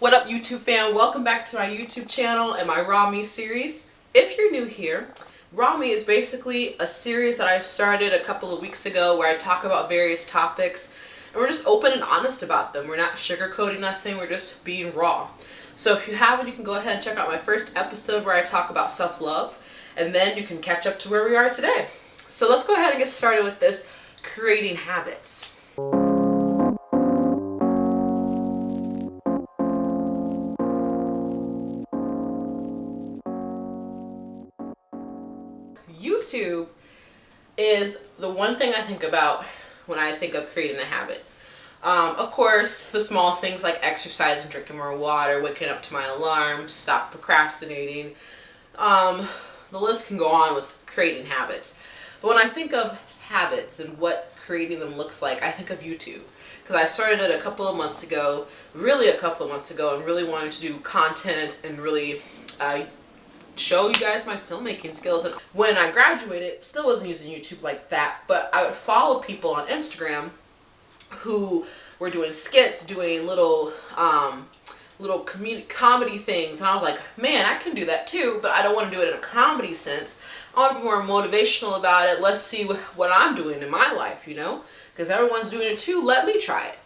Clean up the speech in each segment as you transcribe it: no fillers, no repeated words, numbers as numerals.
What up, YouTube fam? Welcome back to my YouTube channel and my Raw Me series. If you're new here, Raw Me is basically a series that I started a couple of weeks ago where I talk about various topics and we're just open and honest about them. We're not sugarcoating nothing, we're just being raw. So if you haven't, you can go ahead and check out my first episode where I talk about self-love, and then you can catch up to where we are today. So let's go ahead and get started with this, creating habits. YouTube is the one thing I think about when I think of creating a habit. Of course, the small things like exercising, drinking more water, waking up to my alarm, stop procrastinating. The list can go on with creating habits. But when I think of habits and what creating them looks like, I think of YouTube. Because I started it a couple of months ago, and really wanted to do content and really show you guys my filmmaking skills. And when I graduated, still wasn't using YouTube like that, but I would follow people on Instagram who were doing skits, doing little comedy things, and I was like, man, I can do that too, but I don't want to do it in a comedy sense. I want to be more motivational about it. Let's see what I'm doing in my life, you know, because everyone's doing it too. Let me try it.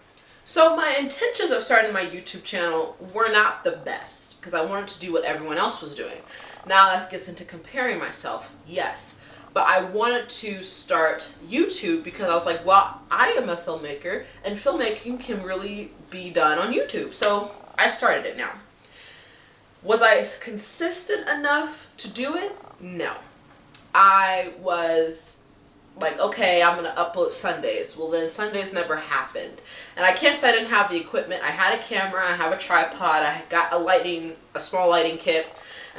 So my intentions of starting my YouTube channel were not the best because I wanted to do what everyone else was doing. Now that gets into comparing myself, yes. But I wanted to start YouTube because I was like, well, I am a filmmaker and filmmaking can really be done on YouTube. So I started it now. Was I consistent enough to do it? No. I was like, okay, I'm going to upload Sundays. Well, then Sundays never happened. And I can't say I didn't have the equipment. I had a camera, I have a tripod, I got a small lighting kit.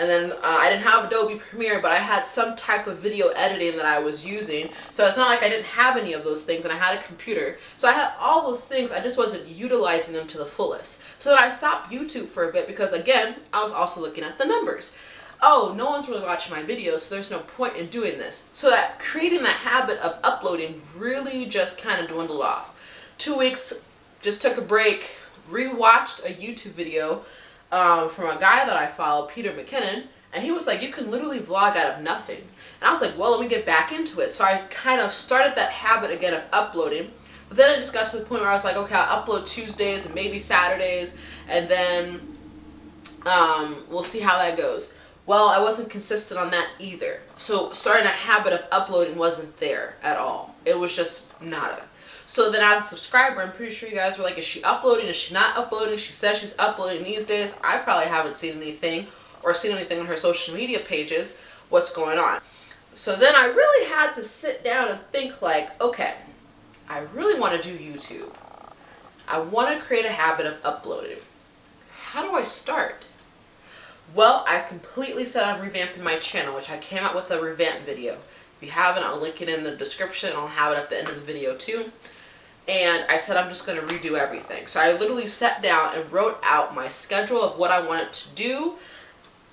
And then I didn't have Adobe Premiere, but I had some type of video editing that I was using. So it's not like I didn't have any of those things, and I had a computer. So I had all those things, I just wasn't utilizing them to the fullest. So then I stopped YouTube for a bit because, again, I was also looking at the numbers. Oh, no one's really watching my videos, so there's no point in doing this. So that creating that habit of uploading really just kind of dwindled off. 2 weeks, just took a break, rewatched a YouTube video from a guy that I follow, Peter McKinnon, and he was like, you can literally vlog out of nothing. And I was like, well, let me get back into it. So I kind of started that habit again of uploading. But then I just got to the point where I was like, okay, I'll upload Tuesdays and maybe Saturdays, and then we'll see how that goes. Well, I wasn't consistent on that either. So starting a habit of uploading wasn't there at all. It was just nada. So then as a subscriber, I'm pretty sure you guys were like, is she uploading? Is she not uploading? She says she's uploading these days. I probably haven't seen anything or seen anything on her social media pages. What's going on? So then I really had to sit down and think like, okay, I really want to do YouTube. I want to create a habit of uploading. How do I start? Well, I completely said I'm revamping my channel, which I came out with a revamp video. If you haven't, I'll link it in the description. I'll have it at the end of the video too. And I said I'm just going to redo everything. So I literally sat down and wrote out my schedule of what I wanted to do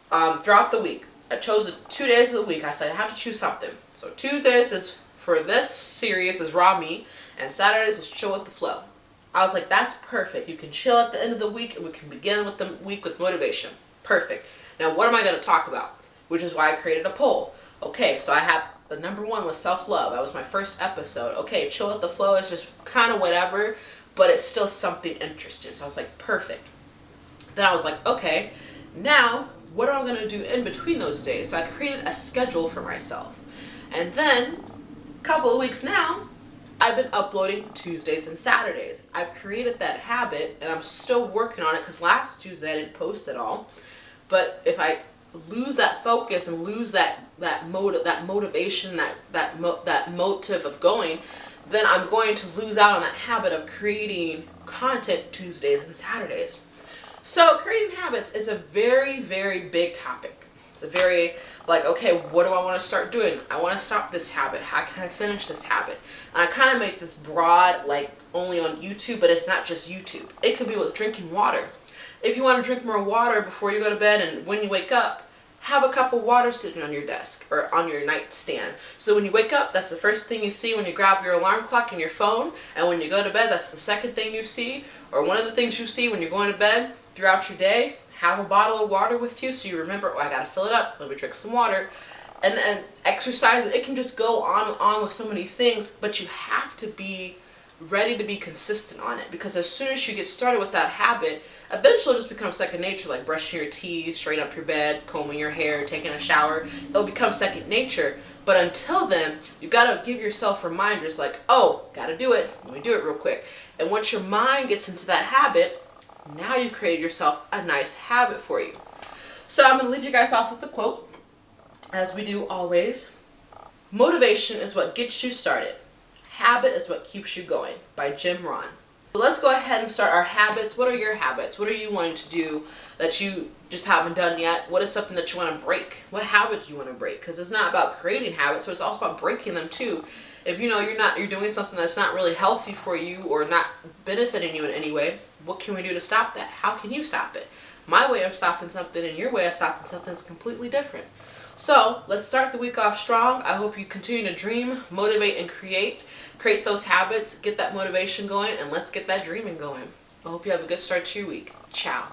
throughout the week. I chose 2 days of the week. I said I have to choose something. So Tuesdays is for this series is Raw Me, and Saturdays is Chill with the Flow. I was like, that's perfect. You can chill at the end of the week and we can begin with the week with motivation. Perfect. Now what am I going to talk about? Which is why I created a poll. Okay, so I have the number one was self-love. That was my first episode. Okay, Chill with the Flow is just kind of whatever, but it's still something interesting. So I was like, perfect. Then I was like, okay, now what am I going to do in between those days? So I created a schedule for myself. And then a couple of weeks now, I've been uploading Tuesdays and Saturdays. I've created that habit and I'm still working on it because last Tuesday I didn't post at all. But if I lose that focus and lose that motivation, that motive of going, then I'm going to lose out on that habit of creating content Tuesdays and Saturdays. So creating habits is a very, very big topic. It's a very like, okay, what do I want to start doing? I want to stop this habit. How can I finish this habit? And I kind of make this broad, like only on YouTube, but it's not just YouTube. It could be with drinking water. If you want to drink more water before you go to bed and when you wake up, have a cup of water sitting on your desk or on your nightstand. So when you wake up, that's the first thing you see when you grab your alarm clock and your phone. And when you go to bed, that's the second thing you see, or one of the things you see when you're going to bed. throughout your day, have a bottle of water with you so you remember, oh, I gotta fill it up, let me drink some water. And exercise, it can just go on and on with so many things, but you have to be ready to be consistent on it, because as soon as you get started with that habit, eventually it'll just become second nature, like brushing your teeth, straightening up your bed, combing your hair, taking a shower. It'll become second nature. But until then, you gotta give yourself reminders like, oh, gotta do it, let me do it real quick. And once your mind gets into that habit, now you created yourself a nice habit for you. So I'm gonna leave you guys off with the quote, as we do always. Motivation is what gets you started. Habit is what keeps you going, by Jim Rohn. So let's go ahead and start our habits. What are your habits? What are you wanting to do that you just haven't done yet? What is something that you want to break? What habits do you want to break? Because it's not about creating habits, but it's also about breaking them too. If you know you're doing something that's not really healthy for you or not benefiting you in any way, what can we do to stop that? How can you stop it? My way of stopping something and your way of stopping something is completely different. So let's start the week off strong. I hope you continue to dream, motivate, and create. Create those habits, get that motivation going, and let's get that dreaming going. I hope you have a good start to your week. Ciao.